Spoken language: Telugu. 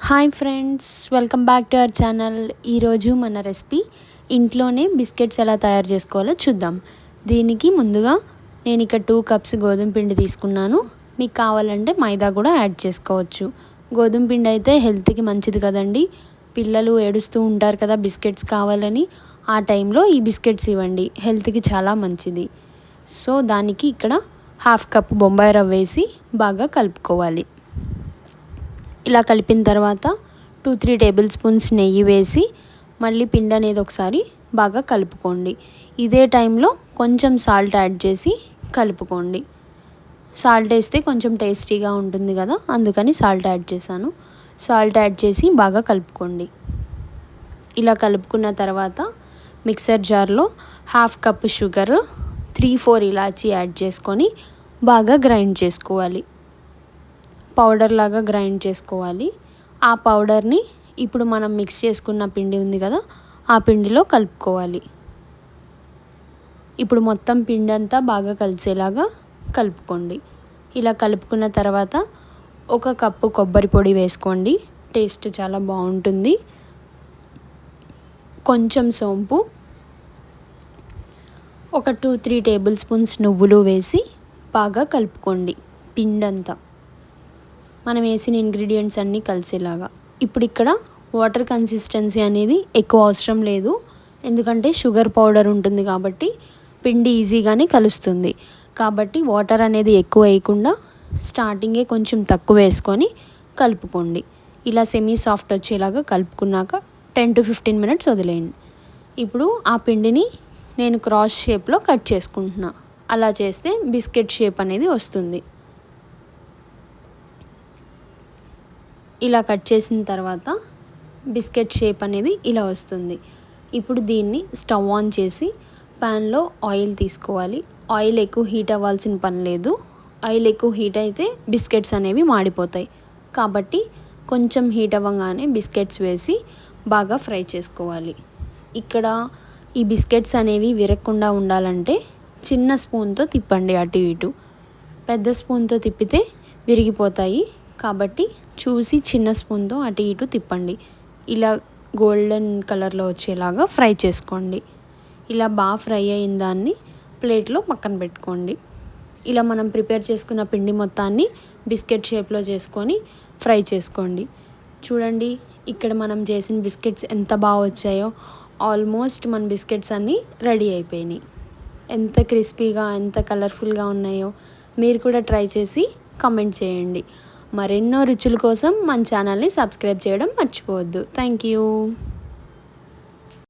Hi friends, welcome back to our channel. ఈరోజు మన రెసిపీ ఇంట్లోనే బిస్కెట్స్ ఎలా తయారు చేసుకోవాలో చూద్దాం. దీనికి ముందుగా నేను ఇక్కడ 2 కప్స్ గోధుమ పిండి తీసుకున్నాను. మీకు కావాలంటే మైదా కూడా యాడ్ చేసుకోవచ్చు. గోధుమ పిండి అయితే హెల్త్కి మంచిది కదండి. పిల్లలు ఏడుస్తూ ఉంటారు కదా బిస్కెట్స్ కావాలని. ఆ టైంలో ఈ బిస్కెట్స్ ఇవ్వండి, హెల్త్కి చాలా మంచిది. సో దానికి ఇక్కడ 1/2 కప్ బొంబాయి రవ్వ వేసి బాగా కలుపుకోవాలి. ఇలా కలిపిన తర్వాత 2-3 టేబుల్ స్పూన్స్ నెయ్యి వేసి మళ్ళీ పిండి అనేది ఒకసారి బాగా కలుపుకోండి. ఇదే టైంలో కొంచెం సాల్ట్ యాడ్ చేసి కలుపుకోండి. సాల్ట్ వేస్తే కొంచెం టేస్టీగా ఉంటుంది కదా, అందుకని సాల్ట్ యాడ్ చేశాను. సాల్ట్ యాడ్ చేసి బాగా కలుపుకోండి. ఇలా కలుపుకున్న తర్వాత మిక్సర్ జార్లో 1/2 కప్ షుగర్, 3-4 ఇలాచీ యాడ్ చేసుకొని బాగా గ్రైండ్ చేసుకోవాలి. పౌడర్ లాగా గ్రైండ్ చేసుకోవాలి. ఆ పౌడర్ని ఇప్పుడు మనం మిక్స్ చేసుకున్న పిండి ఉంది కదా, ఆ పిండిలో కలుపుకోవాలి. ఇప్పుడు మొత్తం పిండి అంతా బాగా కలిసేలాగా కలుపుకోండి. ఇలా కలుపుకున్న తర్వాత 1 కప్పు కొబ్బరి పొడి వేసుకోండి, టేస్ట్ చాలా బాగుంటుంది. కొంచెం సోంపు, ఒక 2-3 టేబుల్ స్పూన్స్ నువ్వులు వేసి బాగా కలుపుకోండి పిండి అంతా, మనం వేసిన ఇంగ్రీడియంట్స్ అన్నీ కలిసేలాగా. ఇప్పుడు ఇక్కడ వాటర్ కన్సిస్టెన్సీ అనేది ఎక్కువ అవసరం లేదు, ఎందుకంటే షుగర్ పౌడర్ ఉంటుంది కాబట్టి పిండి ఈజీగానే కలుస్తుంది. కాబట్టి వాటర్ అనేది ఎక్కువ వేయకుండా స్టార్టింగే కొంచెం తక్కువ వేసుకొని కలుపుకోండి. ఇలా సెమీ సాఫ్ట్ వచ్చేలాగా కలుపుకున్నాక 10-15 మినిట్స్ వదిలేయండి. ఇప్పుడు ఆ పిండిని నేను క్రాస్ షేప్లో కట్ చేసుకుంటున్నా. అలా చేస్తే బిస్కెట్ షేప్ అనేది వస్తుంది. ఇలా కట్ చేసిన తర్వాత బిస్కెట్ షేప్ అనేది ఇలా వస్తుంది. ఇప్పుడు దీన్ని స్టవ్ ఆన్ చేసి ప్యాన్లో ఆయిల్ తీసుకోవాలి. ఆయిల్ ఎక్కువ హీట్ అవ్వాల్సిన పని లేదు. ఆయిల్ ఎక్కువ హీట్ అయితే బిస్కెట్స్ అనేవి మాడిపోతాయి. కాబట్టి కొంచెం హీట్ అవ్వగానే బిస్కెట్స్ వేసి బాగా ఫ్రై చేసుకోవాలి. ఇక్కడ ఈ బిస్కెట్స్ అనేవి విరగకుండా ఉండాలంటే చిన్న స్పూన్తో తిప్పండి అటు ఇటు. పెద్ద స్పూన్తో తిప్పితే విరిగిపోతాయి. కాబట్టి చూసి చిన్న స్పూన్తో అటు ఇటు తిప్పండి. ఇలా గోల్డెన్ కలర్లో వచ్చేలాగా ఫ్రై చేసుకోండి. ఇలా బాగా ఫ్రై అయిన దాన్ని ప్లేట్లో పక్కన పెట్టుకోండి. ఇలా మనం ప్రిపేర్ చేసుకున్న పిండి మొత్తాన్ని బిస్కెట్ షేప్లో చేసుకొని ఫ్రై చేసుకోండి. చూడండి, ఇక్కడ మనం చేసిన బిస్కెట్స్ ఎంత బాగా వచ్చాయో. ఆల్మోస్ట్ మన బిస్కెట్స్ అన్నీ రెడీ అయిపోయినాయి. ఎంత క్రిస్పీగా, ఎంత కలర్ఫుల్గా ఉన్నాయో. మీరు కూడా ట్రై చేసి కామెంట్ చేయండి. మరెన్నో రుచుల కోసం మన ఛానల్ని సబ్స్క్రైబ్ చేయడం మర్చిపోవద్దు. Thank you.